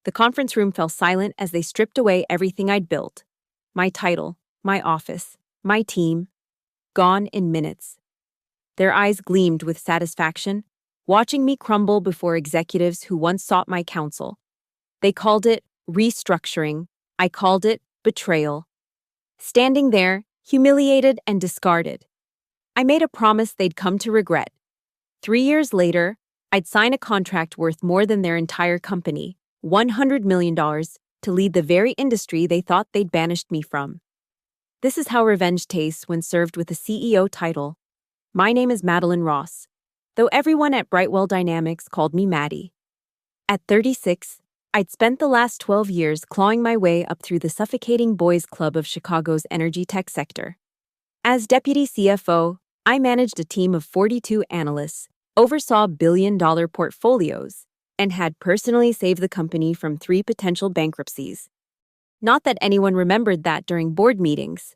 The conference room fell silent as they stripped away everything I'd built. My title, my office, my team, gone in minutes. Their eyes gleamed with satisfaction, watching me crumble before executives who once sought my counsel. They called it restructuring. I called it betrayal. Standing there, humiliated and discarded, I made a promise they'd come to regret. 3 years later, I'd sign a contract worth more than their entire company, $100 million, to lead the very industry they thought they'd banished me from. This is how revenge tastes when served with a CEO title. My name is Madeline Ross, though everyone at Brightwell Dynamics called me Maddie. At 36, I'd spent the last 12 years clawing my way up through the suffocating boys' club of Chicago's energy tech sector. As deputy CFO, I managed a team of 42 analysts, oversaw billion-dollar portfolios, and had personally saved the company from 3 potential bankruptcies. Not that anyone remembered that during board meetings.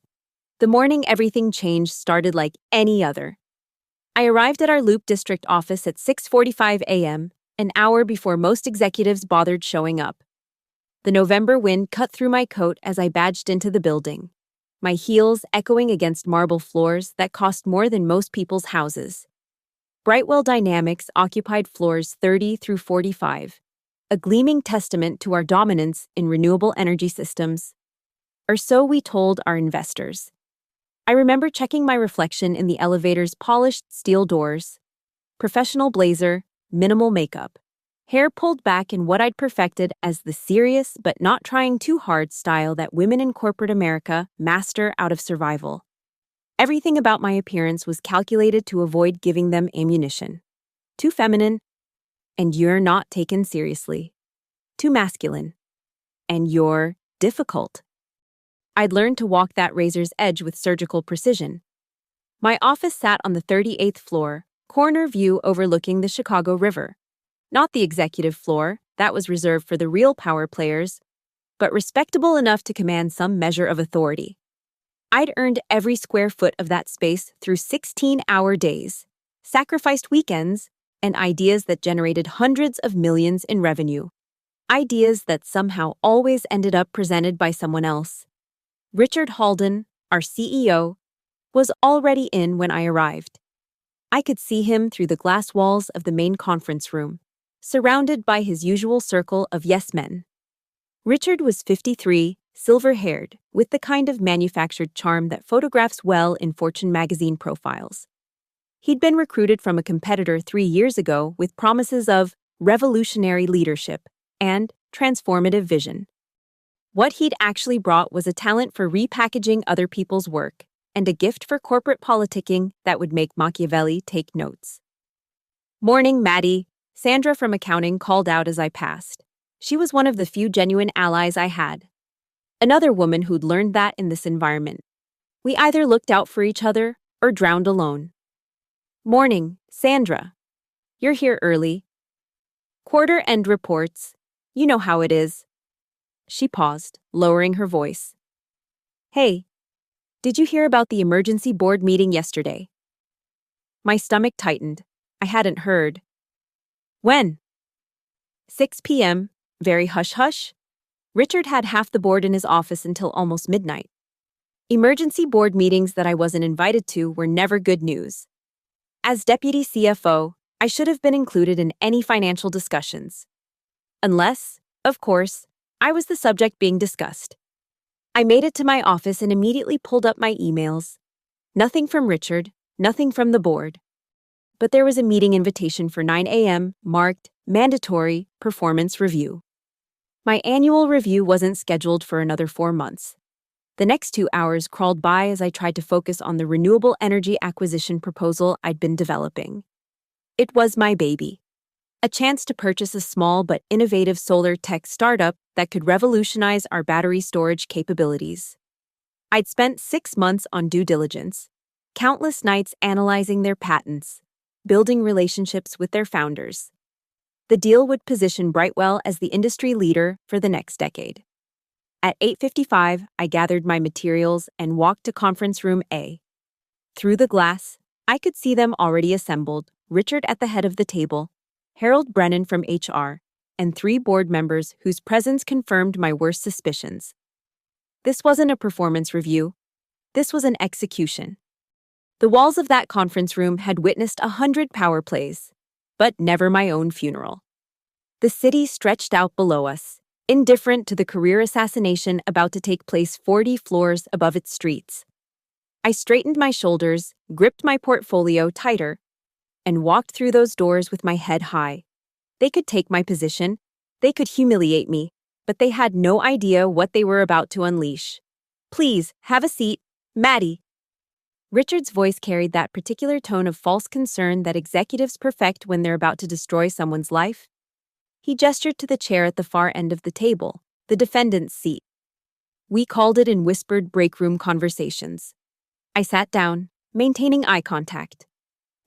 The morning everything changed started like any other. I arrived at our Loop District office at 6:45 a.m., an hour before most executives bothered showing up. The November wind cut through my coat as I badged into the building, my heels echoing against marble floors that cost more than most people's houses. Brightwell Dynamics occupied floors 30 through 45, a gleaming testament to our dominance in renewable energy systems. Or so we told our investors. I remember checking my reflection in the elevator's polished steel doors. Professional blazer, minimal makeup, hair pulled back in what I'd perfected as the serious but not trying too hard style that women in corporate America master out of survival. Everything about my appearance was calculated to avoid giving them ammunition. Too feminine, and you're not taken seriously. Too masculine, and you're difficult. I'd learned to walk that razor's edge with surgical precision. My office sat on the 38th floor, corner view overlooking the Chicago River. Not the executive floor, that was reserved for the real power players, but respectable enough to command some measure of authority. I'd earned every square foot of that space through 16-hour days, sacrificed weekends, and ideas that generated hundreds of millions in revenue. Ideas that somehow always ended up presented by someone else. Richard Halden, our CEO, was already in when I arrived. I could see him through the glass walls of the main conference room, surrounded by his usual circle of yes-men. Richard was 53, silver-haired, with the kind of manufactured charm that photographs well in Fortune magazine profiles. He'd been recruited from a competitor 3 years ago with promises of revolutionary leadership and transformative vision. What he'd actually brought was a talent for repackaging other people's work and a gift for corporate politicking that would make Machiavelli take notes. "Morning, Maddie," Sandra from accounting called out as I passed. She was one of the few genuine allies I had. Another woman who'd learned that in this environment. We either looked out for each other or drowned alone. "Morning, Sandra. You're here early. Quarter-end reports. You know how it is." She paused, lowering her voice. "Hey, did you hear about the emergency board meeting yesterday?" My stomach tightened. I hadn't heard. "When?" 6 p.m., very hush-hush. Richard had half the board in his office until almost midnight. Emergency board meetings that I wasn't invited to were never good news. As deputy CFO, I should have been included in any financial discussions. Unless, of course, I was the subject being discussed. I made it to my office and immediately pulled up my emails. Nothing from Richard, nothing from the board. But there was a meeting invitation for 9 a.m. marked Mandatory Performance Review. My annual review wasn't scheduled for another 4 months. The next 2 hours crawled by as I tried to focus on the renewable energy acquisition proposal I'd been developing. It was my baby. A chance to purchase a small but innovative solar tech startup that could revolutionize our battery storage capabilities. I'd spent 6 months on due diligence, countless nights analyzing their patents, building relationships with their founders. The deal would position Brightwell as the industry leader for the next decade. At 8:55, I gathered my materials and walked to conference room A. Through the glass, I could see them already assembled, Richard at the head of the table, Harold Brennan from HR, and 3 board members whose presence confirmed my worst suspicions. This wasn't a performance review. This was an execution. The walls of that conference room had witnessed 100 power plays, but never my own funeral. The city stretched out below us, indifferent to the career assassination about to take place 40 floors above its streets. I straightened my shoulders, gripped my portfolio tighter, and walked through those doors with my head high. They could take my position, they could humiliate me, but they had no idea what they were about to unleash. "Please, have a seat, Maddie." Richard's voice carried that particular tone of false concern that executives perfect when they're about to destroy someone's life. He gestured to the chair at the far end of the table, the defendant's seat. We called it in whispered break-room conversations. I sat down, maintaining eye contact.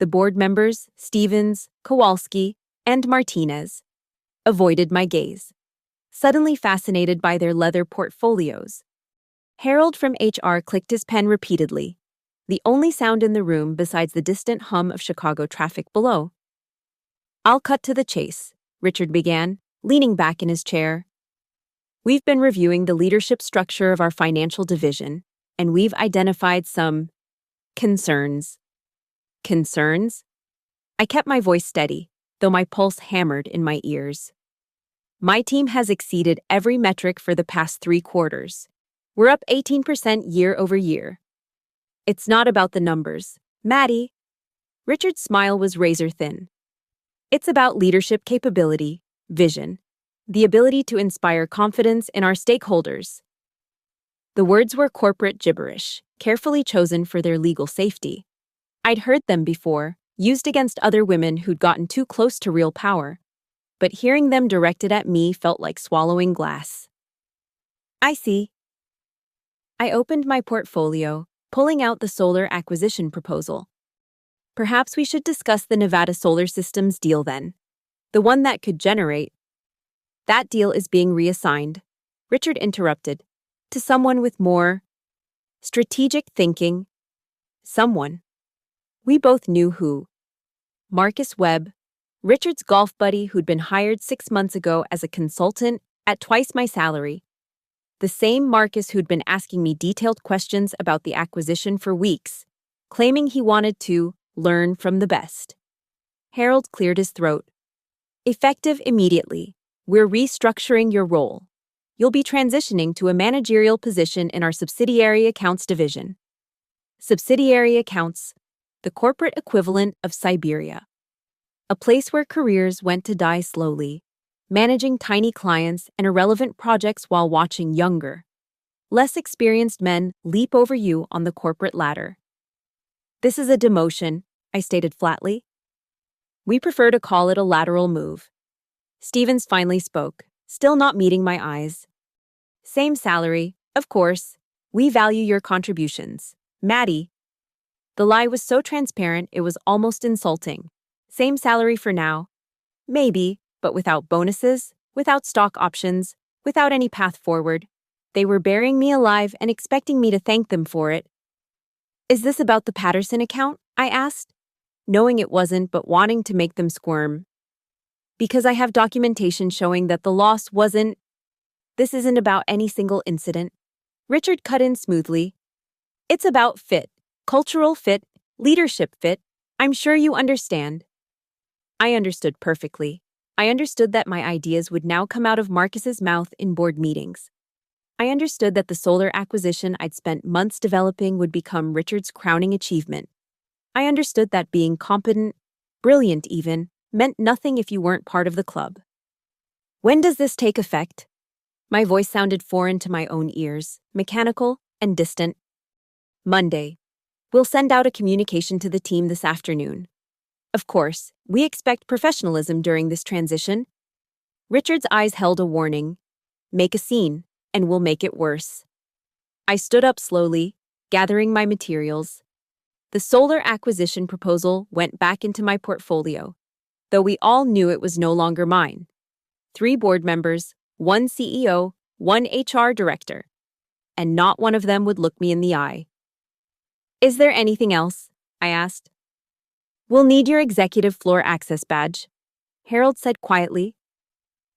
The board members, Stevens, Kowalski, and Martinez, avoided my gaze, suddenly fascinated by their leather portfolios. Harold from HR clicked his pen repeatedly, the only sound in the room besides the distant hum of Chicago traffic below. "I'll cut to the chase," Richard began, leaning back in his chair. "We've been reviewing the leadership structure of our financial division, and we've identified some concerns." Concerns? I kept my voice steady, though my pulse hammered in my ears. My team has exceeded every metric for the past 3 quarters. We're up 18% year over year. It's not about the numbers, Maddie. Richard's smile was razor thin. It's about leadership capability, vision, the ability to inspire confidence in our stakeholders. The words were corporate gibberish, carefully chosen for their legal safety. I'd heard them before, used against other women who'd gotten too close to real power, but hearing them directed at me felt like swallowing glass. "I see." I opened my portfolio, pulling out the solar acquisition proposal. "Perhaps we should discuss the Nevada Solar Systems deal then. The one that could generate." "That deal is being reassigned," Richard interrupted, "to someone with more strategic thinking." Someone. We both knew who. Marcus Webb, Richard's golf buddy who'd been hired 6 months ago as a consultant at twice my salary. The same Marcus who'd been asking me detailed questions about the acquisition for weeks, claiming he wanted to learn from the best. Harold cleared his throat. "Effective immediately. We're restructuring your role. You'll be transitioning to a managerial position in our subsidiary accounts division." Subsidiary accounts, the corporate equivalent of Siberia. A place where careers went to die slowly, managing tiny clients and irrelevant projects while watching younger, less experienced men leap over you on the corporate ladder. "This is a demotion," I stated flatly. "We prefer to call it a lateral move." Stevens finally spoke, still not meeting my eyes. "Same salary, of course. We value your contributions, Maddie." The lie was so transparent it was almost insulting. Same salary for now. Maybe, but without bonuses, without stock options, without any path forward. They were burying me alive and expecting me to thank them for it. "Is this about the Patterson account?" I asked, knowing it wasn't but wanting to make them squirm. "Because I have documentation showing that the loss wasn't..." "This isn't about any single incident." Richard cut in smoothly. "It's about fit, cultural fit, leadership fit. I'm sure you understand." I understood perfectly. I understood that my ideas would now come out of Marcus's mouth in board meetings. I understood that the solar acquisition I'd spent months developing would become Richard's crowning achievement. I understood that being competent, brilliant even, meant nothing if you weren't part of the club. "When does this take effect?" My voice sounded foreign to my own ears, mechanical and distant. "Monday. We'll send out a communication to the team this afternoon. Of course, we expect professionalism during this transition." Richard's eyes held a warning. "Make a scene, and we'll make it worse." I stood up slowly, gathering my materials. The solar acquisition proposal went back into my portfolio, though we all knew it was no longer mine. 3 board members, 1 CEO, 1 HR director, and not one of them would look me in the eye. "Is there anything else?" I asked. "We'll need your executive floor access badge," Harold said quietly.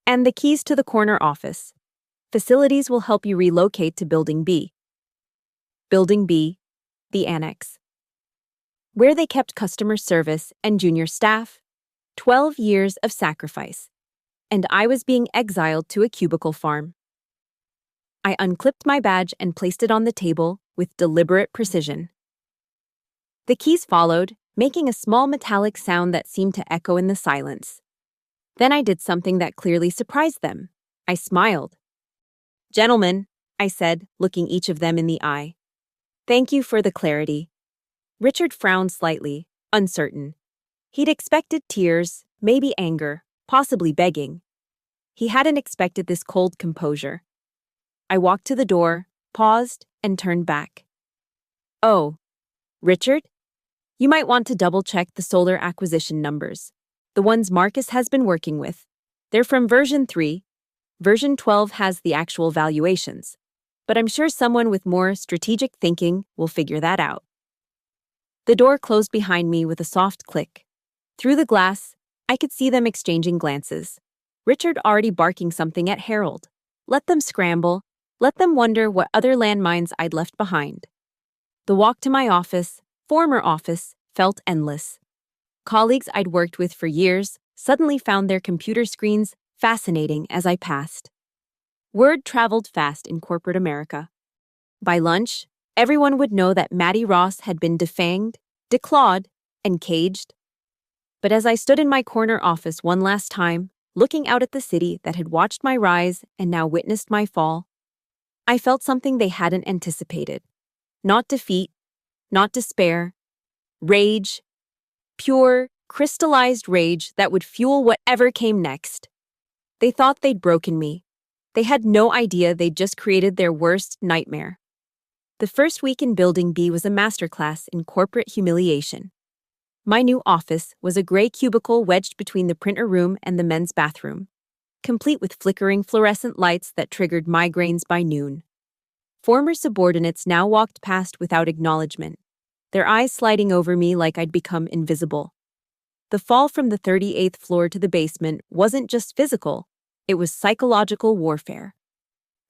and the keys to the corner office. Facilities will help you relocate to Building B. Building B, the annex, where they kept customer service and junior staff. 12 years of sacrifice. And I was being exiled to a cubicle farm. I unclipped my badge and placed it on the table with deliberate precision. The keys followed, making a small metallic sound that seemed to echo in the silence. Then I did something that clearly surprised them. I smiled. "Gentlemen," I said, looking each of them in the eye. "Thank you for the clarity." Richard frowned slightly, uncertain. He'd expected tears, maybe anger, possibly begging. He hadn't expected this cold composure. I walked to the door, paused, and turned back. "Oh, Richard? You might want to double-check the solar acquisition numbers. The ones Marcus has been working with. They're from version 3. Version 12 has the actual valuations. But I'm sure someone with more strategic thinking will figure that out." The door closed behind me with a soft click. Through the glass, I could see them exchanging glances. Richard already barking something at Harold. Let them scramble. Let them wonder what other landmines I'd left behind. The walk to my office, former office, felt endless. Colleagues I'd worked with for years suddenly found their computer screens fascinating as I passed. Word traveled fast in corporate America. By lunch, everyone would know that Maddie Ross had been defanged, declawed, and caged. But as I stood in my corner office one last time, looking out at the city that had watched my rise and now witnessed my fall, I felt something they hadn't anticipated. Not defeat, not despair, rage, pure, crystallized rage that would fuel whatever came next. They thought they'd broken me. They had no idea they'd just created their worst nightmare. The first week in Building B was a masterclass in corporate humiliation. My new office was a gray cubicle wedged between the printer room and the men's bathroom, complete with flickering fluorescent lights that triggered migraines by noon. Former subordinates now walked past without acknowledgement, their eyes sliding over me like I'd become invisible. The fall from the 38th floor to the basement wasn't just physical, it was psychological warfare.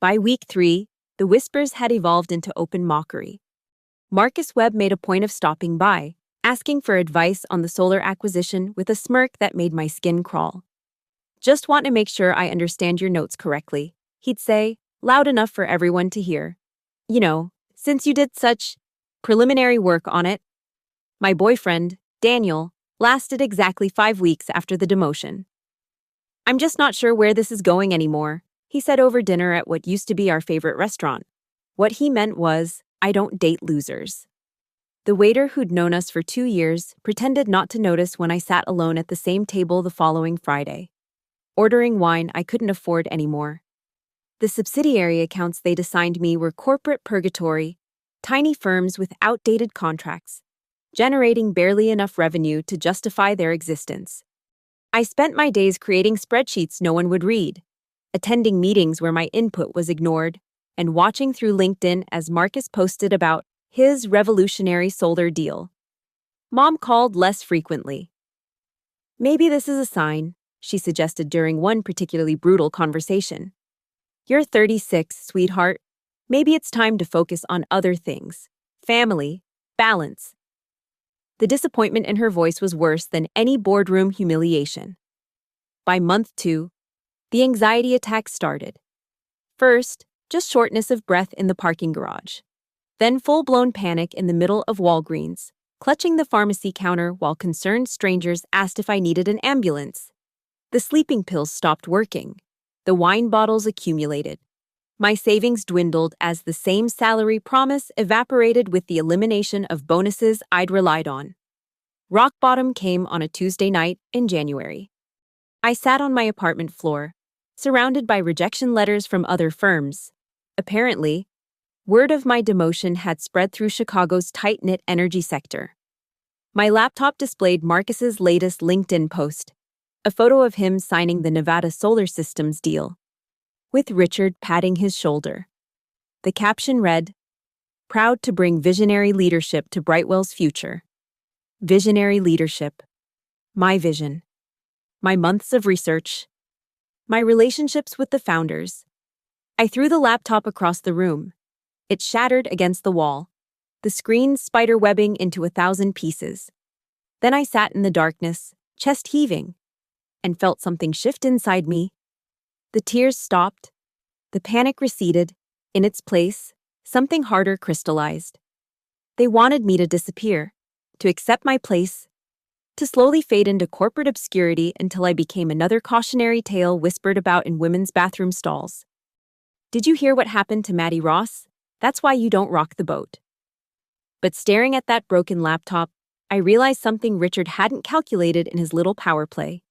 By week 3, the whispers had evolved into open mockery. Marcus Webb made a point of stopping by, asking for advice on the solar acquisition with a smirk that made my skin crawl. "Just want to make sure I understand your notes correctly," he'd say, loud enough for everyone to hear. "You know, since you did such preliminary work on it." My boyfriend, Daniel, lasted exactly 5 weeks after the demotion. "I'm just not sure where this is going anymore," he said over dinner at what used to be our favorite restaurant. What he meant was, "I don't date losers." The waiter who'd known us for 2 years pretended not to notice when I sat alone at the same table the following Friday, ordering wine I couldn't afford anymore. The subsidiary accounts they'd assigned me were corporate purgatory, tiny firms with outdated contracts, generating barely enough revenue to justify their existence. I spent my days creating spreadsheets no one would read, attending meetings where my input was ignored, and watching through LinkedIn as Marcus posted about his revolutionary solar deal. Mom called less frequently. "Maybe this is a sign," she suggested during one particularly brutal conversation. "You're 36, sweetheart. Maybe it's time to focus on other things. Family, balance." The disappointment in her voice was worse than any boardroom humiliation. By month 2, the anxiety attacks started. First, just shortness of breath in the parking garage. Then full-blown panic in the middle of Walgreens, clutching the pharmacy counter while concerned strangers asked if I needed an ambulance. The sleeping pills stopped working. The wine bottles accumulated. My savings dwindled as the same salary promise evaporated with the elimination of bonuses I'd relied on. Rock bottom came on a Tuesday night in January. I sat on my apartment floor, surrounded by rejection letters from other firms. Apparently, word of my demotion had spread through Chicago's tight-knit energy sector. My laptop displayed Marcus's latest LinkedIn post, a photo of him signing the Nevada Solar Systems deal, with Richard patting his shoulder. The caption read, "Proud to bring visionary leadership to Brightwell's future." Visionary leadership. My vision. My months of research. My relationships with the founders. I threw the laptop across the room. It shattered against the wall, the screen spider-webbing into 1,000 pieces. Then I sat in the darkness, chest heaving, and felt something shift inside me. The tears stopped. The panic receded. In its place, something harder crystallized. They wanted me to disappear, to accept my place, to slowly fade into corporate obscurity until I became another cautionary tale whispered about in women's bathroom stalls. Did you hear what happened to Maddie Ross? That's why you don't rock the boat. But staring at that broken laptop, I realized something Richard hadn't calculated in his little power play.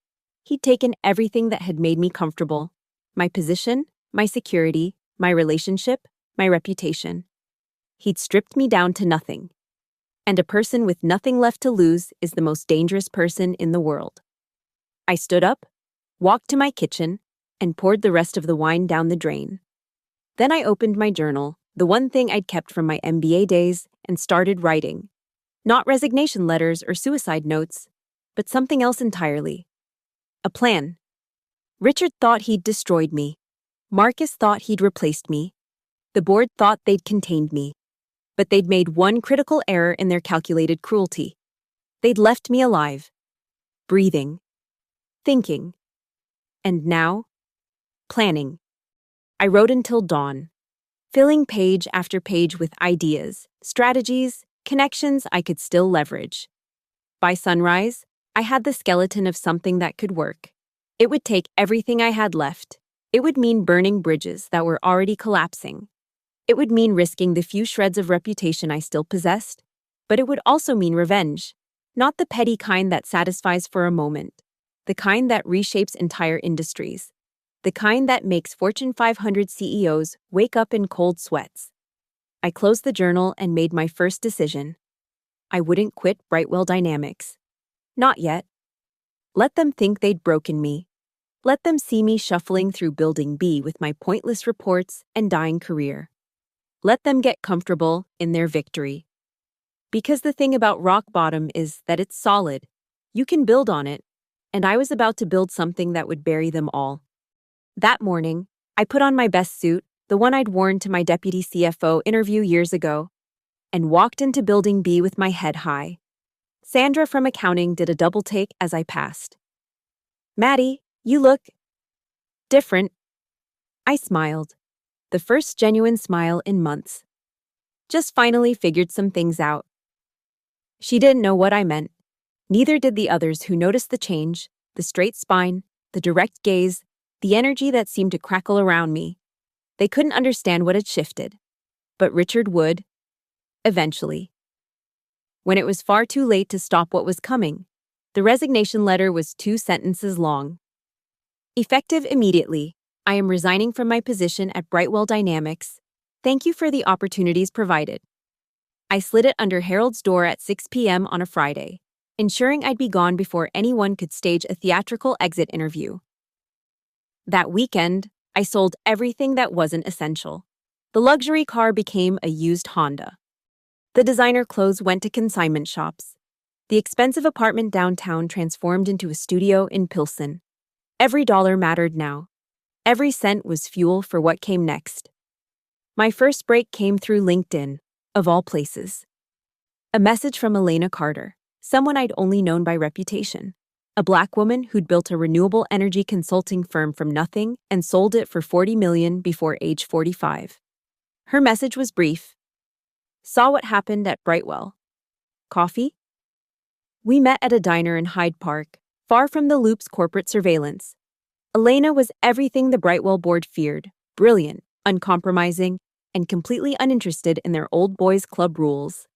He'd taken everything that had made me comfortable: my position, my security, my relationship, my reputation. He'd stripped me down to nothing. And a person with nothing left to lose is the most dangerous person in the world. I stood up, walked to my kitchen, and poured the rest of the wine down the drain. Then I opened my journal, the one thing I'd kept from my MBA days, and started writing. Not resignation letters or suicide notes, but something else entirely. A plan. Richard thought he'd destroyed me. Marcus thought he'd replaced me. The board thought they'd contained me. But they'd made one critical error in their calculated cruelty. They'd left me alive, breathing, thinking. And now, planning. I wrote until dawn, filling page after page with ideas, strategies, connections I could still leverage. By sunrise, I had the skeleton of something that could work. It would take everything I had left. It would mean burning bridges that were already collapsing. It would mean risking the few shreds of reputation I still possessed, but it would also mean revenge. Not the petty kind that satisfies for a moment, the kind that reshapes entire industries, the kind that makes Fortune 500 CEOs wake up in cold sweats. I closed the journal and made my first decision. I wouldn't quit Brightwell Dynamics. Not yet. Let them think they'd broken me. Let them see me shuffling through Building B with my pointless reports and dying career. Let them get comfortable in their victory. Because the thing about rock bottom is that it's solid. You can build on it, and I was about to build something that would bury them all. That morning, I put on my best suit, the one I'd worn to my deputy CFO interview years ago, and walked into Building B with my head high. Sandra from accounting did a double take as I passed. "Maddie, you look different." I smiled, the first genuine smile in months. Just finally figured some things out. She didn't know what I meant. Neither did the others who noticed the change, the straight spine, the direct gaze, the energy that seemed to crackle around me. They couldn't understand what had shifted. But Richard would. Eventually. When it was far too late to stop what was coming, the resignation letter was 2 sentences long. Effective immediately, I am resigning from my position at Brightwell Dynamics. Thank you for the opportunities provided. I slid it under Harold's door at 6 p.m. on a Friday, ensuring I'd be gone before anyone could stage a theatrical exit interview. That weekend, I sold everything that wasn't essential. The luxury car became a used Honda. The designer clothes went to consignment shops. The expensive apartment downtown transformed into a studio in Pilsen. Every dollar mattered now. Every cent was fuel for what came next. My first break came through LinkedIn, of all places. A message from Elena Carter, someone I'd only known by reputation. A Black woman who'd built a renewable energy consulting firm from nothing and sold it for $40 million before age 45. Her message was brief. Saw what happened at Brightwell. Coffee? We met at a diner in Hyde Park, far from the Loop's corporate surveillance. Elena was everything the Brightwell board feared: brilliant, uncompromising, and completely uninterested in their old boys club rules.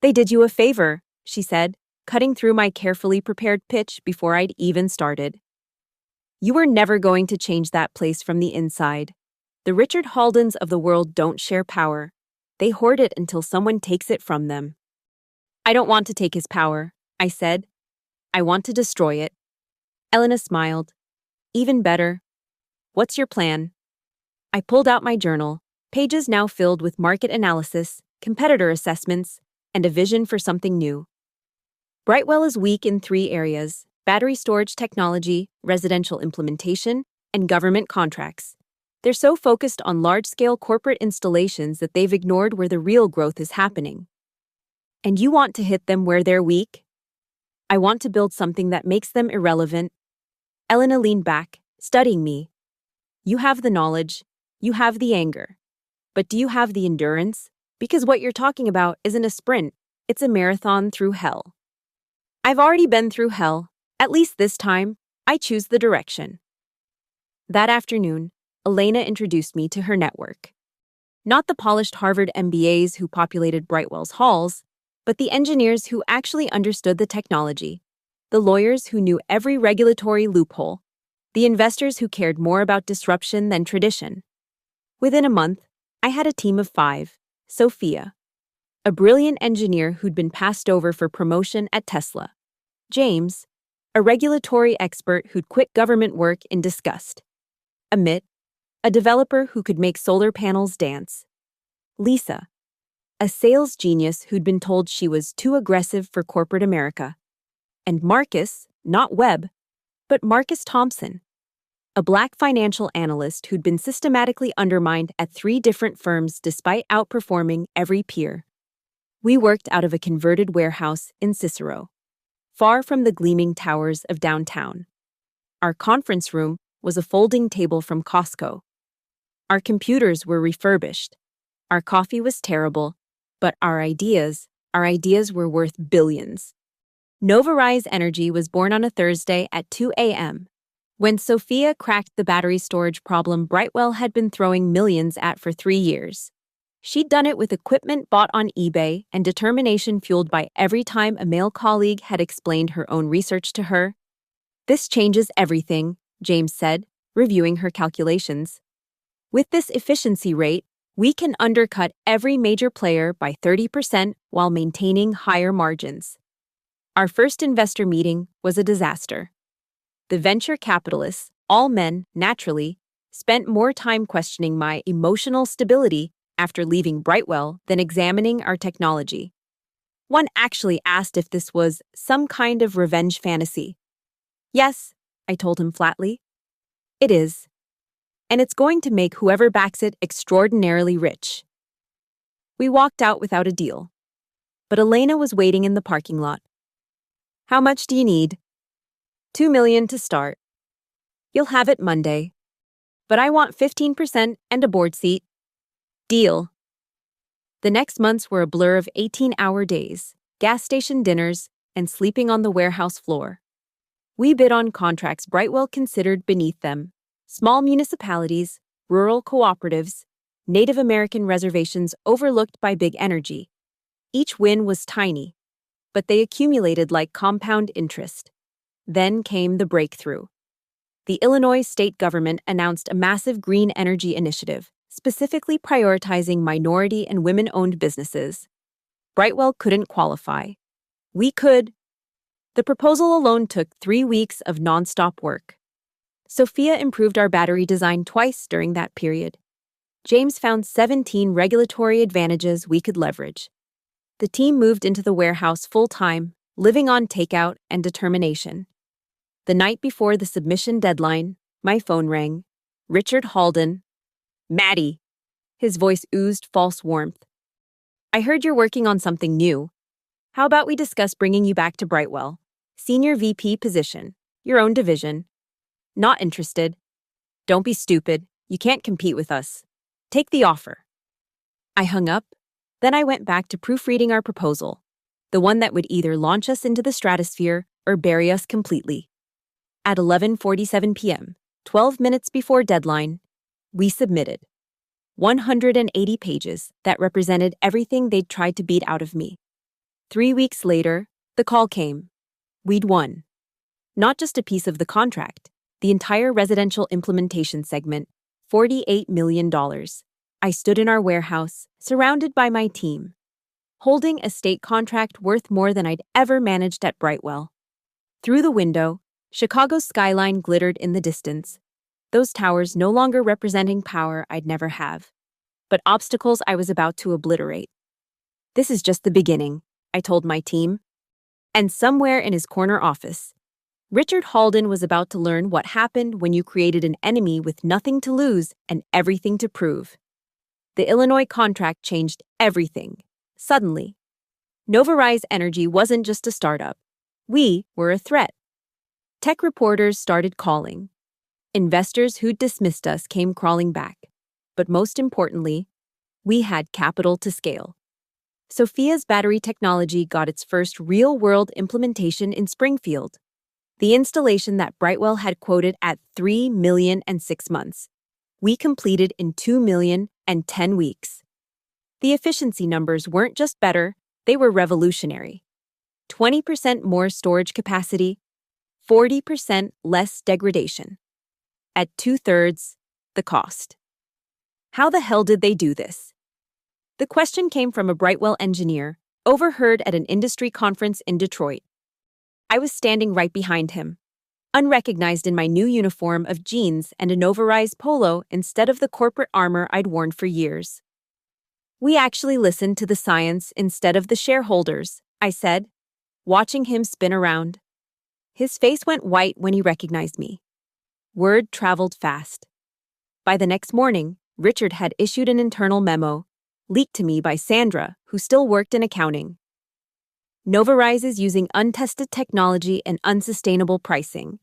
"They did you a favor," she said, cutting through my carefully prepared pitch before I'd even started. "You were never going to change that place from the inside. The Richard Haldens of the world don't share power. They hoard it until someone takes it from them." "I don't want to take his power," I said. "I want to destroy it." Elena smiled. "Even better. What's your plan?" I pulled out my journal, pages now filled with market analysis, competitor assessments, and a vision for something new. Brightwell is weak in 3 areas: battery storage technology, residential implementation, and government contracts. They're so focused on large-scale corporate installations that they've ignored where the real growth is happening. And you want to hit them where they're weak? I want to build something that makes them irrelevant. Elena leaned back, studying me. You have the knowledge, you have the anger. But do you have the endurance? Because what you're talking about isn't a sprint, it's a marathon through hell. I've already been through hell. At least this time, I choose the direction. That afternoon, Elena introduced me to her network. Not the polished Harvard MBAs who populated Brightwell's halls, but the engineers who actually understood the technology, the lawyers who knew every regulatory loophole, the investors who cared more about disruption than tradition. Within a month, I had a team of 5, Sophia, a brilliant engineer who'd been passed over for promotion at Tesla, James, a regulatory expert who'd quit government work in disgust, Amit, a developer who could make solar panels dance, Lisa, a sales genius who'd been told she was too aggressive for corporate America, and Marcus, not Webb, but Marcus Thompson, a black financial analyst who'd been systematically undermined at 3 different firms despite outperforming every peer. We worked out of a converted warehouse in Cicero, far from the gleaming towers of downtown. Our conference room was a folding table from Costco. Our computers were refurbished. Our coffee was terrible, but our ideas were worth billions. Novarise Energy was born on a Thursday at 2 a.m., when Sophia cracked the battery storage problem Brightwell had been throwing millions at for 3 years. She'd done it with equipment bought on eBay and determination fueled by every time a male colleague had explained her own research to her. This changes everything, James said, reviewing her calculations. With this efficiency rate, we can undercut every major player by 30% while maintaining higher margins. Our first investor meeting was a disaster. The venture capitalists, all men, naturally, spent more time questioning my emotional stability after leaving Brightwell than examining our technology. One actually asked if this was some kind of revenge fantasy. Yes, I told him flatly. It is. And it's going to make whoever backs it extraordinarily rich. We walked out without a deal. But Elena was waiting in the parking lot. How much do you need? $2 million to start. You'll have it Monday. But I want 15% and a board seat. Deal. The next months were a blur of 18-hour days, gas station dinners, and sleeping on the warehouse floor. We bid on contracts Brightwell considered beneath them: small municipalities, rural cooperatives, Native American reservations overlooked by big energy. Each win was tiny, but they accumulated like compound interest. Then came the breakthrough. The Illinois state government announced a massive green energy initiative, specifically prioritizing minority and women-owned businesses. Brightwell couldn't qualify. We could. The proposal alone took 3 weeks of nonstop work. Sophia improved our battery design twice during that period. James found 17 regulatory advantages we could leverage. The team moved into the warehouse full-time, living on takeout and determination. The night before the submission deadline, my phone rang. Richard Halden. Maddie. His voice oozed false warmth. I heard you're working on something new. How about we discuss bringing you back to Brightwell? Senior VP position. Your own division. Not interested. Don't be stupid. You can't compete with us. Take the offer. I hung up. Then I went back to proofreading our proposal, the one that would either launch us into the stratosphere or bury us completely. At 11:47 p.m., 12 minutes before deadline, we submitted 180 pages that represented everything they'd tried to beat out of me. 3 weeks later, the call came. We'd won. Not just a piece of the contract, the entire residential implementation segment, $48 million. I stood in our warehouse, surrounded by my team, holding a state contract worth more than I'd ever managed at Brightwell. Through the window, Chicago's skyline glittered in the distance, those towers no longer representing power I'd never have, but obstacles I was about to obliterate. This is just the beginning, I told my team. And somewhere in his corner office, Richard Halden was about to learn what happened when you created an enemy with nothing to lose and everything to prove. The Illinois contract changed everything. Suddenly, Novarise Energy wasn't just a startup. We were a threat. Tech reporters started calling. Investors who'd dismissed us came crawling back. But most importantly, we had capital to scale. Sophia's battery technology got its first real-world implementation in Springfield. The installation that Brightwell had quoted at $3 million and 6 months. We completed in $2 million and 10 weeks. The efficiency numbers weren't just better, they were revolutionary. 20% more storage capacity, 40% less degradation. At 2/3 the cost. How the hell did they do this? The question came from a Brightwell engineer, overheard at an industry conference in Detroit. I was standing right behind him, unrecognized in my new uniform of jeans and a Novarise polo instead of the corporate armor I'd worn for years. We actually listened to the science instead of the shareholders, I said, watching him spin around. His face went white when he recognized me. Word traveled fast. By the next morning, Richard had issued an internal memo, leaked to me by Sandra, who still worked in accounting. Novarise is using untested technology and unsustainable pricing.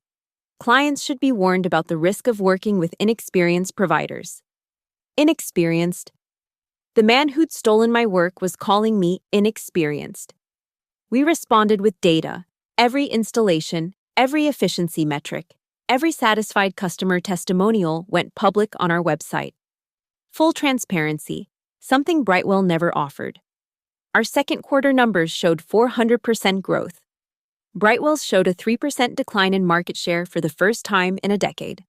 Clients should be warned about the risk of working with inexperienced providers. Inexperienced. The man who'd stolen my work was calling me inexperienced. We responded with data, every installation, every efficiency metric, every satisfied customer testimonial went public on our website. Full transparency, something Brightwell never offered. Our second quarter numbers showed 400% growth. Brightwell's showed a 3% decline in market share for the first time in a decade.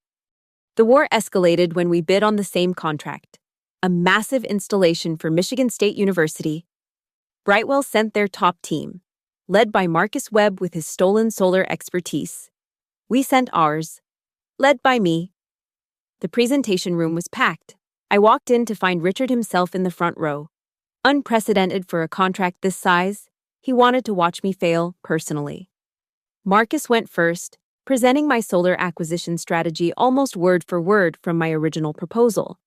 The war escalated when we bid on the same contract, a massive installation for Michigan State University. Brightwell sent their top team, led by Marcus Webb with his stolen solar expertise. We sent ours, led by me. The presentation room was packed. I walked in to find Richard himself in the front row. Unprecedented for a contract this size, he wanted to watch me fail personally. Marcus went first, presenting my solar acquisition strategy almost word for word from my original proposal.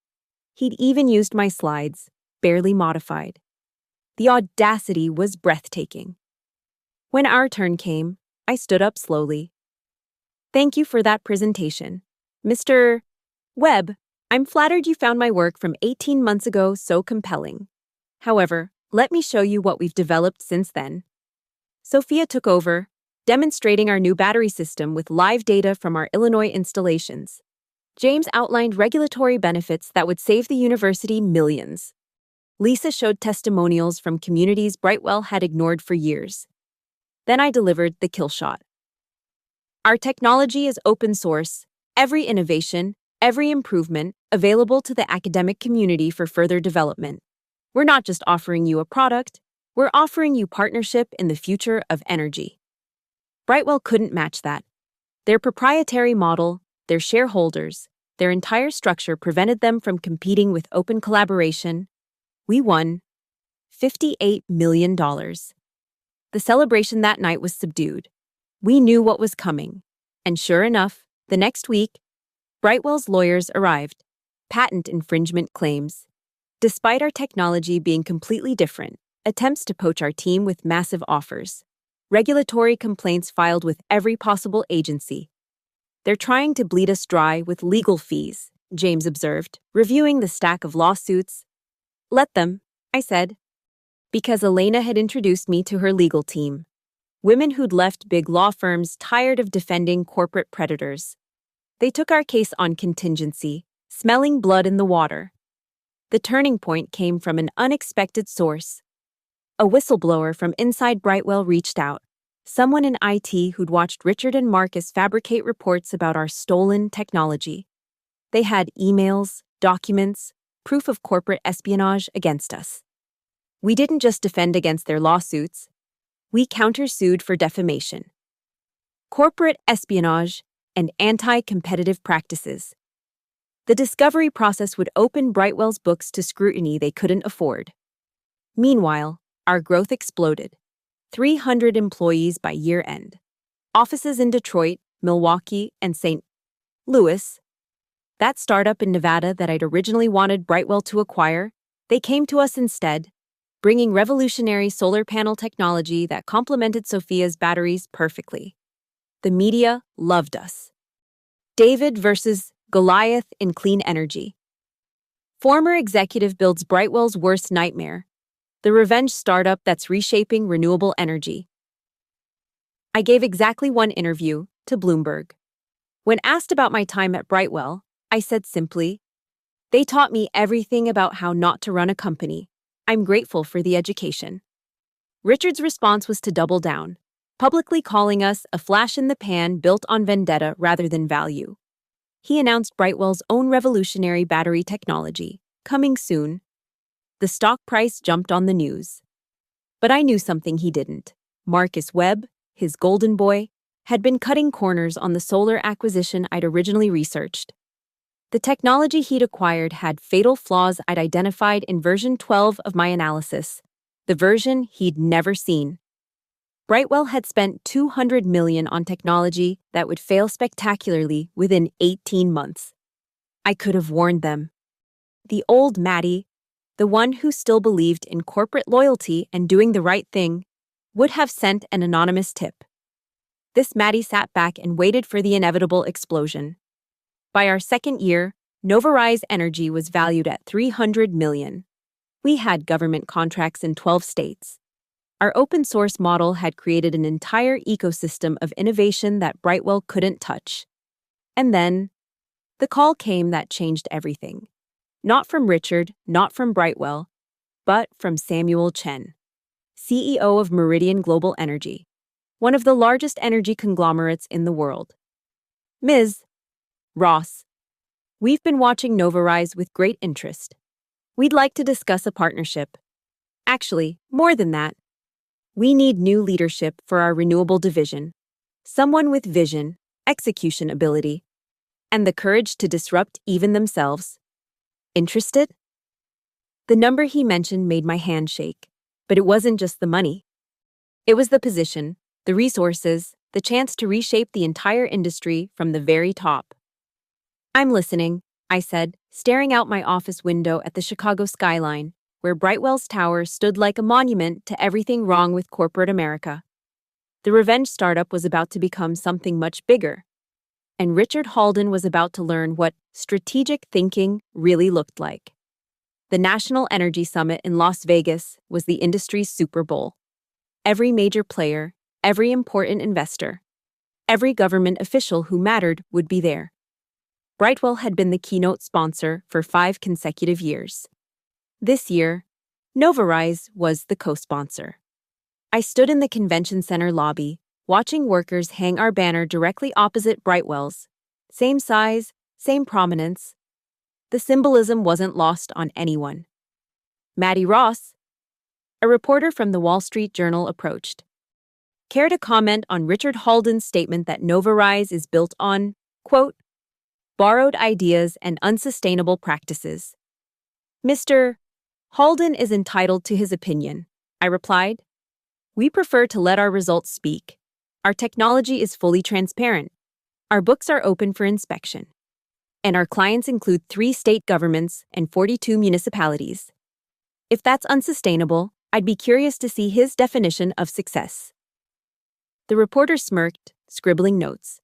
He'd even used my slides, barely modified. The audacity was breathtaking. When our turn came, I stood up slowly. Thank you for that presentation. Mr. Webb, I'm flattered you found my work from 18 months ago so compelling. However, let me show you what we've developed since then. Sophia took over, demonstrating our new battery system with live data from our Illinois installations. James outlined regulatory benefits that would save the university millions. Lisa showed testimonials from communities Brightwell had ignored for years. Then I delivered the kill shot. Our technology is open source, every innovation, every improvement, available to the academic community for further development. We're not just offering you a product, we're offering you partnership in the future of energy. Brightwell couldn't match that. Their proprietary model, their shareholders, their entire structure prevented them from competing with open collaboration. We won $58 million. The celebration that night was subdued. We knew what was coming. And sure enough, the next week, Brightwell's lawyers arrived. Patent infringement claims. Despite our technology being completely different, attempts to poach our team with massive offers, regulatory complaints filed with every possible agency. They're trying to bleed us dry with legal fees, James observed, reviewing the stack of lawsuits. Let them, I said, because Elena had introduced me to her legal team. Women who'd left big law firms tired of defending corporate predators. They took our case on contingency, smelling blood in the water. The turning point came from an unexpected source. A whistleblower from inside Brightwell reached out, someone in IT who'd watched Richard and Marcus fabricate reports about our stolen technology. They had emails, documents, proof of corporate espionage against us. We didn't just defend against their lawsuits, we countersued for defamation. Corporate espionage and anti-competitive practices. The discovery process would open Brightwell's books to scrutiny they couldn't afford. Meanwhile, our growth exploded. 300 employees by year end. Offices in Detroit, Milwaukee, and St. Louis. That startup in Nevada that I'd originally wanted Brightwell to acquire, they came to us instead, bringing revolutionary solar panel technology that complemented Sophia's batteries perfectly. The media loved us. David versus Goliath in clean energy. Former executive builds Brightwell's worst nightmare, the revenge startup that's reshaping renewable energy. I gave exactly one interview to Bloomberg. When asked about my time at Brightwell, I said simply, "They taught me everything about how not to run a company. I'm grateful for the education." Richard's response was to double down, publicly calling us a flash in the pan built on vendetta rather than value. He announced Brightwell's own revolutionary battery technology, coming soon. The stock price jumped on the news. But I knew something he didn't. Marcus Webb, his golden boy, had been cutting corners on the solar acquisition I'd originally researched. The technology he'd acquired had fatal flaws I'd identified in version 12 of my analysis, the version he'd never seen. Brightwell had spent $200 million on technology that would fail spectacularly within 18 months. I could have warned them. The old Maddie, the one who still believed in corporate loyalty and doing the right thing, would have sent an anonymous tip. This Maddie sat back and waited for the inevitable explosion. By our second year, Novarise Energy was valued at $300 million. We had government contracts in 12 states. Our open-source model had created an entire ecosystem of innovation that Brightwell couldn't touch. And then, the call came that changed everything. Not from Richard, not from Brightwell, but from Samuel Chen, CEO of Meridian Global Energy, one of the largest energy conglomerates in the world. Ms. Ross, we've been watching Novarise with great interest. We'd like to discuss a partnership. Actually, more than that. We need new leadership for our renewable division. Someone with vision, execution ability, and the courage to disrupt even themselves. Interested? The number he mentioned made my hand shake, but it wasn't just the money. It was the position, the resources, the chance to reshape the entire industry from the very top. "I'm listening," I said, staring out my office window at the Chicago skyline, where Brightwell's tower stood like a monument to everything wrong with corporate America. The revenge startup was about to become something much bigger, and Richard Halden was about to learn what strategic thinking really looked like. The National Energy Summit in Las Vegas was the industry's Super Bowl. Every major player, every important investor, every government official who mattered would be there. Brightwell had been the keynote sponsor for 5 consecutive years. This year, Novarise was the co-sponsor. I stood in the convention center lobby, watching workers hang our banner directly opposite Brightwell's. Same size, same prominence. The symbolism wasn't lost on anyone. Maddie Ross, a reporter from the Wall Street Journal, approached. "Care to comment on Richard Halden's statement that Novarise is built on, quote, borrowed ideas and unsustainable practices?" "Mr. Halden is entitled to his opinion," I replied. "We prefer to let our results speak. Our technology is fully transparent. Our books are open for inspection. And our clients include 3 state governments and 42 municipalities. If that's unsustainable, I'd be curious to see his definition of success." The reporter smirked, scribbling notes.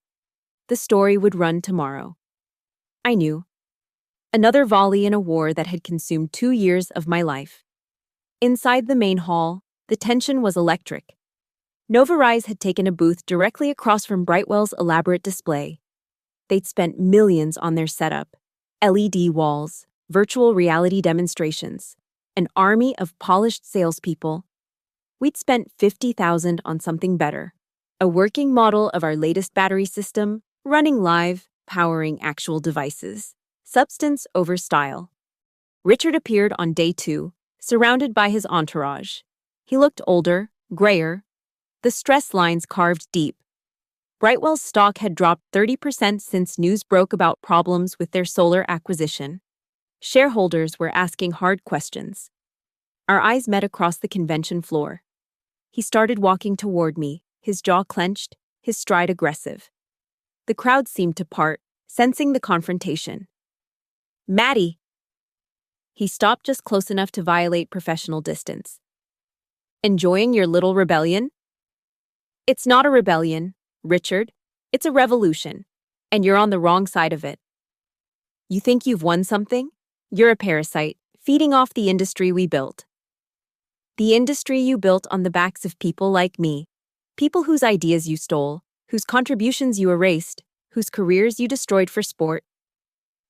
The story would run tomorrow. I knew. Another volley in a war that had consumed 2 years of my life. Inside the main hall, the tension was electric. Novarise had taken a booth directly across from Brightwell's elaborate display. They'd spent millions on their setup, LED walls, virtual reality demonstrations, an army of polished salespeople. We'd spent $50,000 on something better, a working model of our latest battery system, running live, powering actual devices. Substance over style. Richard appeared on day 2, surrounded by his entourage. He looked older, grayer, the stress lines carved deep. Brightwell's stock had dropped 30% since news broke about problems with their solar acquisition. Shareholders were asking hard questions. Our eyes met across the convention floor. He started walking toward me, his jaw clenched, his stride aggressive. The crowd seemed to part, sensing the confrontation. Maddie! He stopped just close enough to violate professional distance. Enjoying your little rebellion? It's not a rebellion, Richard. It's a revolution. And you're on the wrong side of it. You think you've won something? You're a parasite, feeding off the industry we built. The industry you built on the backs of people like me. People whose ideas you stole, whose contributions you erased, whose careers you destroyed for sport.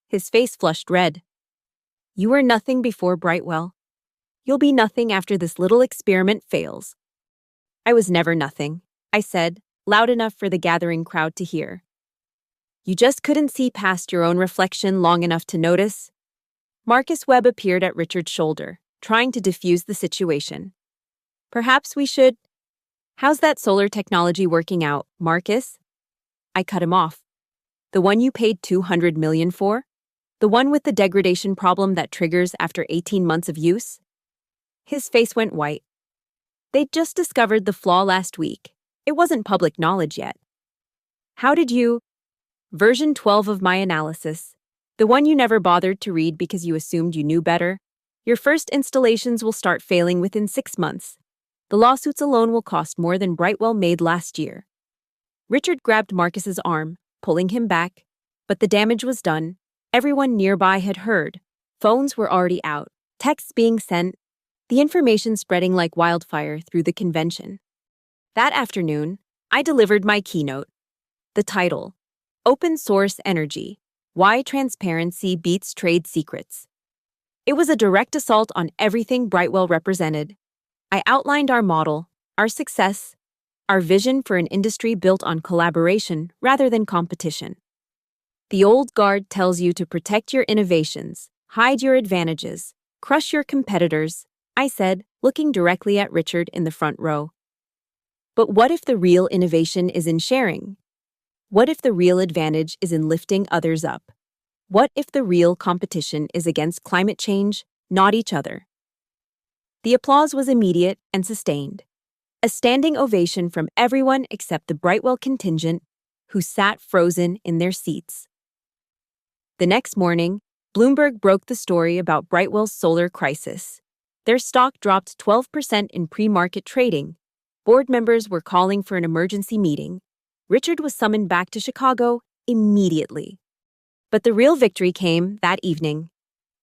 His face flushed red. You were nothing before Brightwell. You'll be nothing after this little experiment fails. I was never nothing, I said, loud enough for the gathering crowd to hear. You just couldn't see past your own reflection long enough to notice. Marcus Webb appeared at Richard's shoulder, trying to defuse the situation. Perhaps we should... How's that solar technology working out, Marcus? I cut him off. The one you paid $200 million for? The one with the degradation problem that triggers after 18 months of use? His face went white. They'd just discovered the flaw last week. It wasn't public knowledge yet. How did you... Version 12 of my analysis. The one you never bothered to read because you assumed you knew better. Your first installations will start failing within 6 months. The lawsuits alone will cost more than Brightwell made last year. Richard grabbed Marcus's arm, pulling him back. But the damage was done. Everyone nearby had heard. Phones were already out, texts being sent, the information spreading like wildfire through the convention. That afternoon, I delivered my keynote. The title, Open Source Energy, Why Transparency Beats Trade Secrets. It was a direct assault on everything Brightwell represented. I outlined our model, our success, our vision for an industry built on collaboration rather than competition. The old guard tells you to protect your innovations, hide your advantages, crush your competitors, I said, looking directly at Richard in the front row. But what if the real innovation is in sharing? What if the real advantage is in lifting others up? What if the real competition is against climate change, not each other? The applause was immediate and sustained. A standing ovation from everyone except the Brightwell contingent, who sat frozen in their seats. The next morning, Bloomberg broke the story about Brightwell's solar crisis. Their stock dropped 12% in pre-market trading. Board members were calling for an emergency meeting. Richard was summoned back to Chicago immediately. But the real victory came that evening.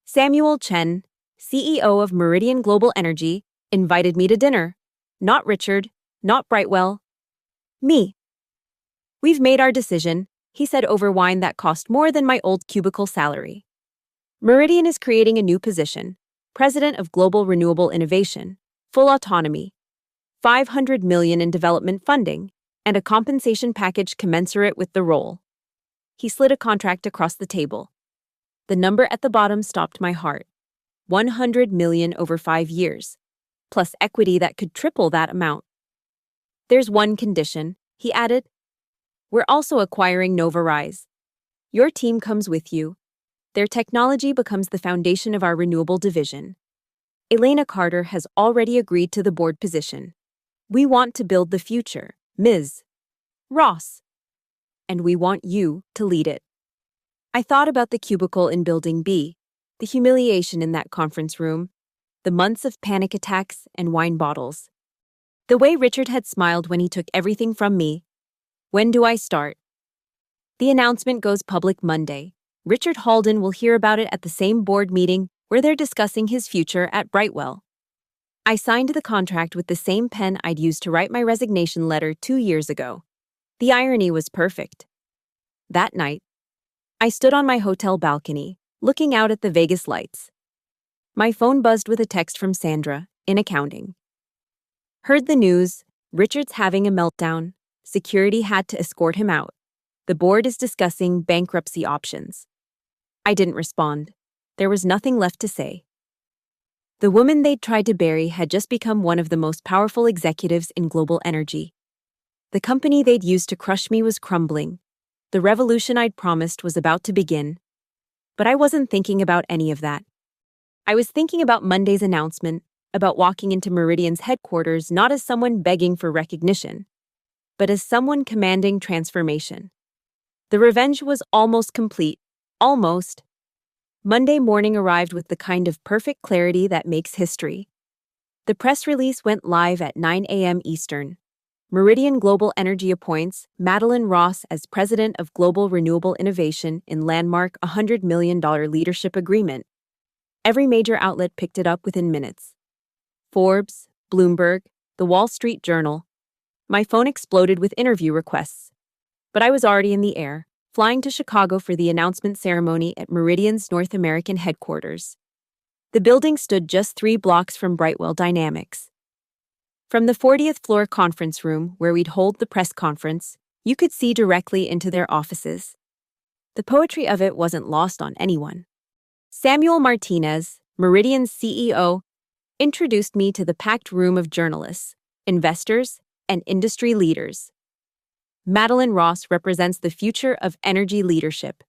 Samuel Chen, CEO of Meridian Global Energy, invited me to dinner. Not Richard, not Brightwell. Me. We've made our decision, he said over wine that cost more than my old cubicle salary. Meridian is creating a new position, President of Global Renewable Innovation, full autonomy, $500 million in development funding, and a compensation package commensurate with the role. He slid a contract across the table. The number at the bottom stopped my heart. $100 million over 5 years, plus equity that could triple that amount. There's one condition, he added. We're also acquiring Novarise. Your team comes with you. Their technology becomes the foundation of our renewable division. Elena Carter has already agreed to the board position. We want to build the future, Ms. Ross. And we want you to lead it. I thought about the cubicle in Building B, the humiliation in that conference room, the months of panic attacks and wine bottles. The way Richard had smiled when he took everything from me. When do I start? The announcement goes public Monday. Richard Halden will hear about it at the same board meeting where they're discussing his future at Brightwell. I signed the contract with the same pen I'd used to write my resignation letter 2 years ago. The irony was perfect. That night, I stood on my hotel balcony, looking out at the Vegas lights. My phone buzzed with a text from Sandra, in accounting. Heard the news, Richard's having a meltdown. Security had to escort him out. The board is discussing bankruptcy options. I didn't respond. There was nothing left to say. The woman they'd tried to bury had just become one of the most powerful executives in global energy. The company they'd used to crush me was crumbling. The revolution I'd promised was about to begin. But I wasn't thinking about any of that. I was thinking about Monday's announcement, about walking into Meridian's headquarters not as someone begging for recognition, but as someone commanding transformation. The revenge was almost complete. Almost. Monday morning arrived with the kind of perfect clarity that makes history. The press release went live at 9 a.m. Eastern. Meridian Global Energy appoints Madeline Ross as President of Global Renewable Innovation in landmark $100 million leadership agreement. Every major outlet picked it up within minutes. Forbes, Bloomberg, The Wall Street Journal. My phone exploded with interview requests. But I was already in the air, flying to Chicago for the announcement ceremony at Meridian's North American headquarters. The building stood just 3 blocks from Brightwell Dynamics. From the 40th floor conference room, where we'd hold the press conference, you could see directly into their offices. The poetry of it wasn't lost on anyone. Samuel Martinez, Meridian's CEO, introduced me to the packed room of journalists, investors, and industry leaders. Madeline Ross represents the future of energy leadership.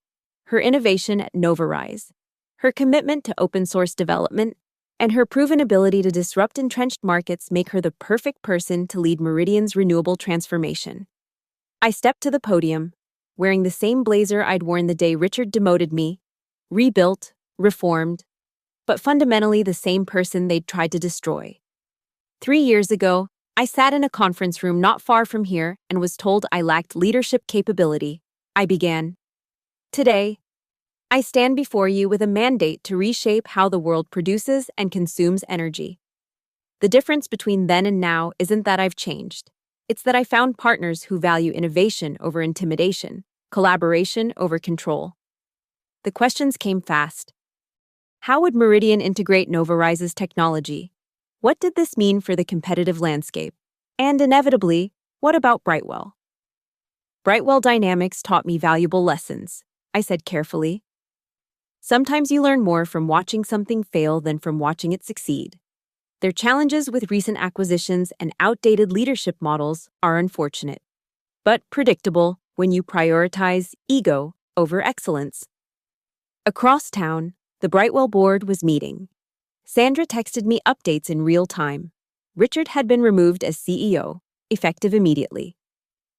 Her innovation at Novarise, her commitment to open-source development, and her proven ability to disrupt entrenched markets make her the perfect person to lead Meridian's renewable transformation. I stepped to the podium, wearing the same blazer I'd worn the day Richard demoted me, rebuilt, reformed, but fundamentally the same person they'd tried to destroy. 3 years ago, I sat in a conference room not far from here and was told I lacked leadership capability. I began. Today, I stand before you with a mandate to reshape how the world produces and consumes energy. The difference between then and now isn't that I've changed. It's that I found partners who value innovation over intimidation, collaboration over control. The questions came fast. How would Meridian integrate Novarise's technology? What did this mean for the competitive landscape? And inevitably, what about Brightwell? Brightwell Dynamics taught me valuable lessons, I said carefully. Sometimes you learn more from watching something fail than from watching it succeed. Their challenges with recent acquisitions and outdated leadership models are unfortunate, but predictable when you prioritize ego over excellence. Across town, the Brightwell board was meeting. Sandra texted me updates in real time. Richard had been removed as CEO, effective immediately.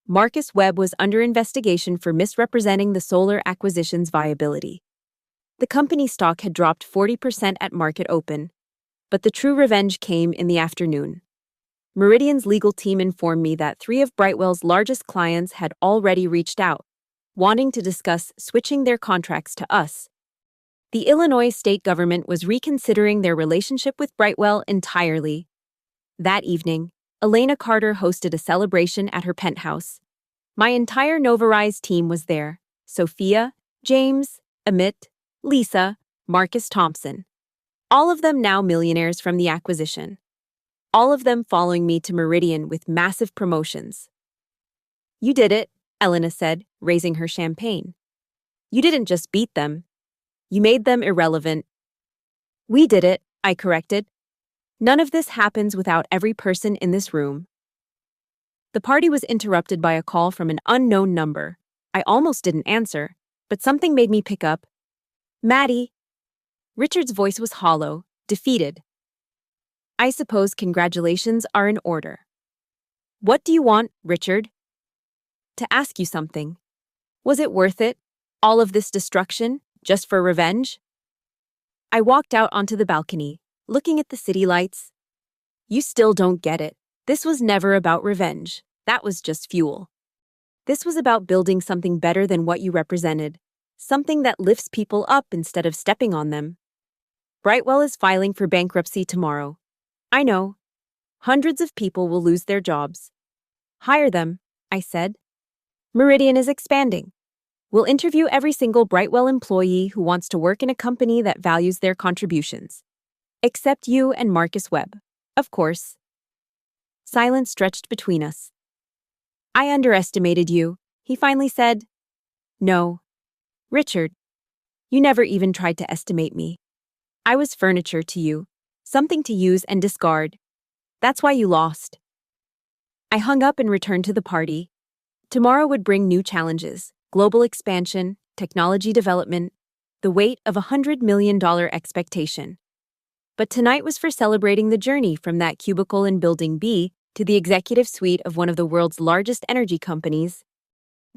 Marcus Webb was under investigation for misrepresenting the solar acquisition's viability. The company stock had dropped 40% at market open, but the true revenge came in the afternoon. Meridian's legal team informed me that 3 of Brightwell's largest clients had already reached out, wanting to discuss switching their contracts to us. The Illinois state government was reconsidering their relationship with Brightwell entirely. That evening, Elena Carter hosted a celebration at her penthouse. My entire Novarise team was there: Sophia, James, Amit, Lisa, Marcus Thompson. All of them now millionaires from the acquisition. All of them following me to Meridian with massive promotions. You did it, Elena said, raising her champagne. You didn't just beat them. You made them irrelevant. We did it, I corrected. None of this happens without every person in this room. The party was interrupted by a call from an unknown number. I almost didn't answer, but something made me pick up. Maddie. Richard's voice was hollow, defeated. I suppose congratulations are in order. What do you want, Richard? To ask you something. Was it worth it, all of this destruction, just for revenge? I walked out onto the balcony, looking at the city lights. You still don't get it. This was never about revenge. That was just fuel. This was about building something better than what you represented. Something that lifts people up instead of stepping on them. Brightwell is filing for bankruptcy tomorrow. I know. Hundreds of people will lose their jobs. Hire them, I said. Meridian is expanding. We'll interview every single Brightwell employee who wants to work in a company that values their contributions. Except you and Marcus Webb, of course. Silence stretched between us. I underestimated you, he finally said. No. Richard, you never even tried to estimate me. I was furniture to you, something to use and discard. That's why you lost. I hung up and returned to the party. Tomorrow would bring new challenges: global expansion, technology development, the weight of $100 million expectation. But tonight was for celebrating the journey from that cubicle in Building B to the executive suite of one of the world's largest energy companies.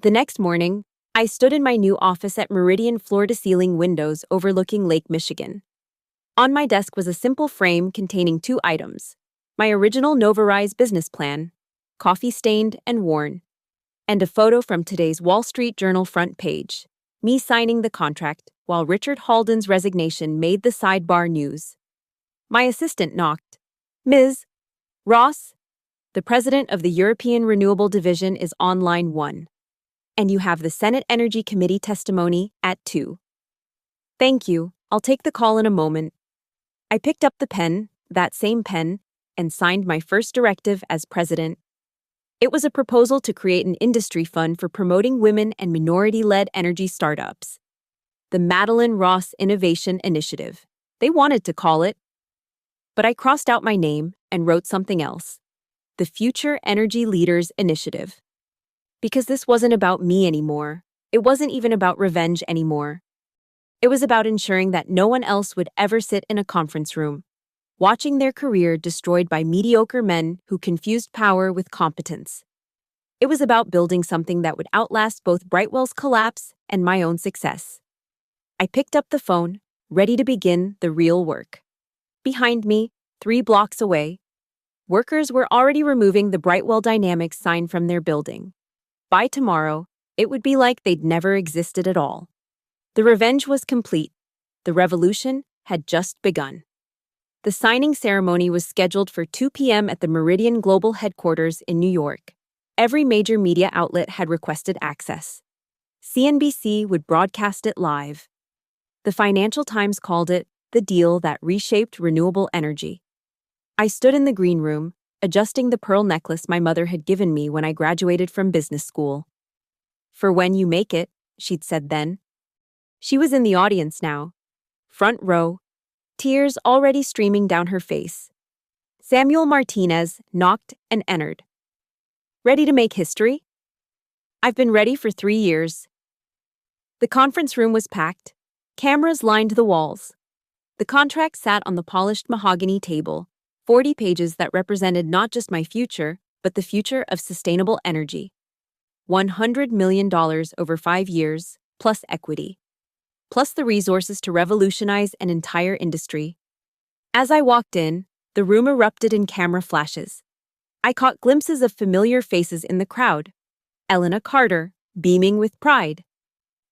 The next morning, I stood in my new office at Meridian floor-to-ceiling windows overlooking Lake Michigan. On my desk was a simple frame containing two items: my original Novarise business plan, coffee-stained and worn, and a photo from today's Wall Street Journal front page, me signing the contract while Richard Halden's resignation made the sidebar news. My assistant knocked. "Ms. Ross, the president of the European Renewable Division is on line 1. And you have the Senate Energy Committee testimony at 2. "Thank you, I'll take the call in a moment." I picked up the pen, that same pen, and signed my first directive as president. It was a proposal to create an industry fund for promoting women and minority-led energy startups. The Madeline Ross Innovation Initiative. They wanted to call it. But I crossed out my name and wrote something else. The Future Energy Leaders Initiative. Because this wasn't about me anymore. It wasn't even about revenge anymore. It was about ensuring that no one else would ever sit in a conference room, watching their career destroyed by mediocre men who confused power with competence. It was about building something that would outlast both Brightwell's collapse and my own success. I picked up the phone, ready to begin the real work. Behind me, 3 blocks away, workers were already removing the Brightwell Dynamics sign from their building. By tomorrow, it would be like they'd never existed at all. The revenge was complete. The revolution had just begun. The signing ceremony was scheduled for 2 p.m. at the Meridian Global headquarters in New York. Every major media outlet had requested access. CNBC would broadcast it live. The Financial Times called it the deal that reshaped renewable energy. I stood in the green room, adjusting the pearl necklace my mother had given me when I graduated from business school. "For when you make it," she'd said then. She was in the audience now, front row, tears already streaming down her face. Samuel Martinez knocked and entered. "Ready to make history?" "I've been ready for 3 years." The conference room was packed. Cameras lined the walls. The contract sat on the polished mahogany table, 40 pages that represented not just my future, but the future of sustainable energy. $100 million over 5 years, plus equity. Plus the resources to revolutionize an entire industry. As I walked in, the room erupted in camera flashes. I caught glimpses of familiar faces in the crowd. Elena Carter, beaming with pride.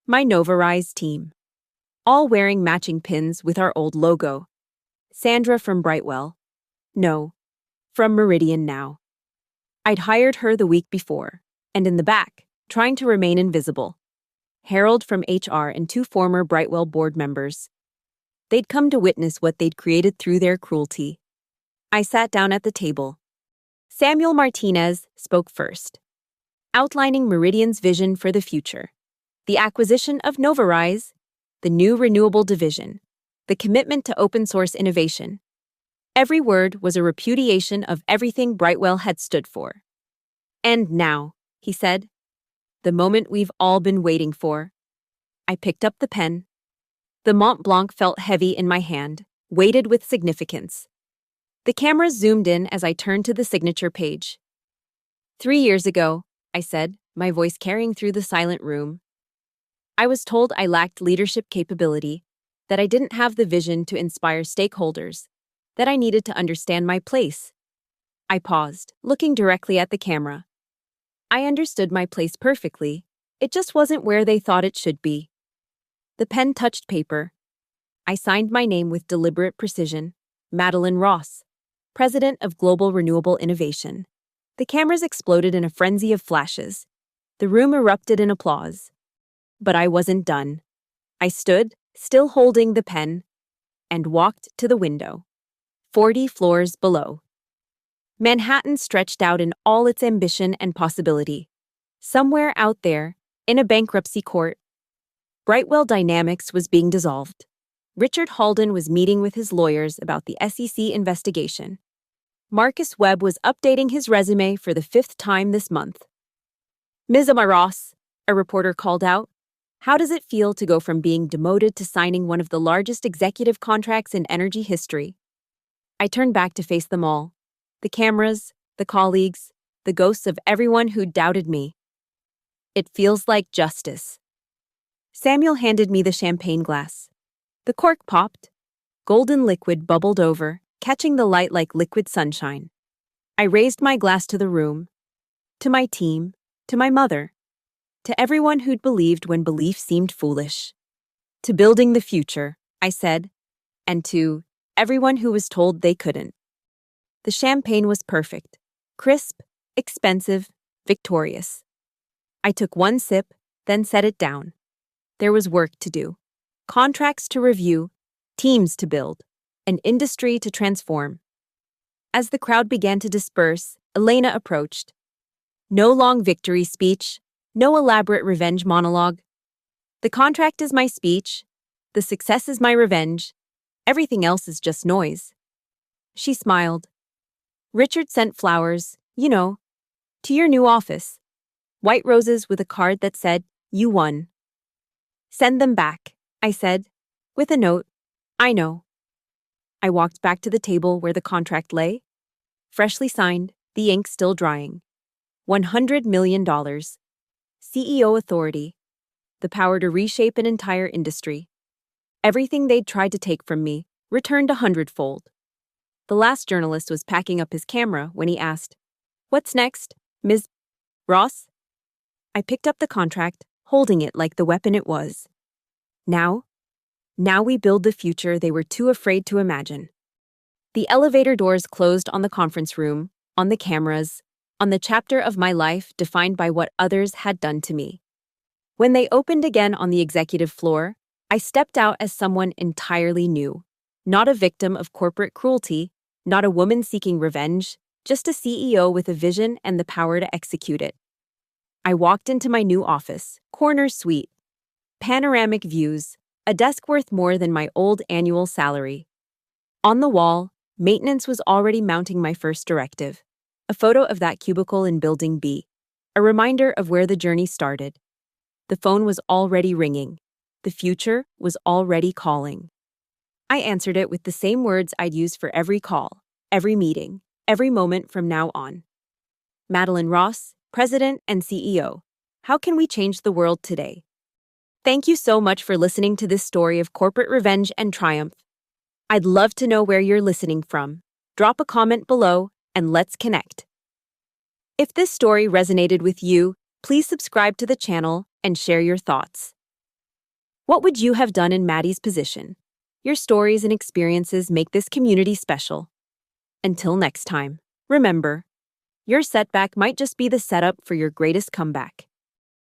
My Novarise team. All wearing matching pins with our old logo. Sandra from Brightwell. No, from Meridian now. I'd hired her the week before, and in the back, trying to remain invisible, Harold from HR and 2 former Brightwell board members. They'd come to witness what they'd created through their cruelty. I sat down at the table. Samuel Martinez spoke first, outlining Meridian's vision for the future. The acquisition of Novarise, the new renewable division, the commitment to open-source innovation. Every word was a repudiation of everything Brightwell had stood for. "And now," he said, "the moment we've all been waiting for." I picked up the pen. The Mont Blanc felt heavy in my hand, weighted with significance. The cameras zoomed in as I turned to the signature page. 3 years ago, I said, my voice carrying through the silent room, I was told I lacked leadership capability, that I didn't have the vision to inspire stakeholders, that I needed to understand my place. I paused, looking directly at the camera. I understood my place perfectly. It just wasn't where they thought it should be. The pen touched paper. I signed my name with deliberate precision. Madeline Ross, President of Global Renewable Innovation. The cameras exploded in a frenzy of flashes. The room erupted in applause. But I wasn't done. I stood, still holding the pen, and walked to the window. 40 floors below. Manhattan stretched out in all its ambition and possibility. Somewhere out there, in a bankruptcy court, Brightwell Dynamics was being dissolved. Richard Halden was meeting with his lawyers about the SEC investigation. Marcus Webb was updating his resume for the 5th time this month. "Ms. Ross," a reporter called out, "how does it feel to go from being demoted to signing one of the largest executive contracts in energy history?" I turned back to face them all. The cameras, the colleagues, the ghosts of everyone who doubted me. It feels like justice. Samuel handed me the champagne glass. The cork popped. Golden liquid bubbled over, catching the light like liquid sunshine. I raised my glass to the room, to my team, to my mother, to everyone who'd believed when belief seemed foolish. To building the future, I said, and to everyone who was told they couldn't. The champagne was perfect, crisp, expensive, victorious. I took one sip, then set it down. There was work to do, contracts to review, teams to build, an industry to transform. As the crowd began to disperse, Elena approached. No long victory speech, no elaborate revenge monologue. The contract is my speech, the success is my revenge, everything else is just noise. She smiled. Richard sent flowers, to your new office. White roses with a card that said, "You won." Send them back, I said, with a note. I know. I walked back to the table where the contract lay. Freshly signed, the ink still drying. $100 million. CEO authority. The power to reshape an entire industry. Everything they'd tried to take from me, returned 100-fold. The last journalist was packing up his camera when he asked, "What's next, Ms. Ross?" I picked up the contract, holding it like the weapon it was. Now we build the future they were too afraid to imagine. The elevator doors closed on the conference room, on the cameras, on the chapter of my life defined by what others had done to me. When they opened again on the executive floor, I stepped out as someone entirely new. Not a victim of corporate cruelty, not a woman seeking revenge, just a CEO with a vision and the power to execute it. I walked into my new office, corner suite. Panoramic views, a desk worth more than my old annual salary. On the wall, maintenance was already mounting my first directive. A photo of that cubicle in Building B. A reminder of where the journey started. The phone was already ringing. The future was already calling. I answered it with the same words I'd use for every call, every meeting, every moment from now on. Madeline Ross, President and CEO. How can we change the world today? Thank you so much for listening to this story of corporate revenge and triumph. I'd love to know where you're listening from. Drop a comment below and let's connect. If this story resonated with you, please subscribe to the channel and share your thoughts. What would you have done in Maddie's position? Your stories and experiences make this community special. Until next time, remember, your setback might just be the setup for your greatest comeback.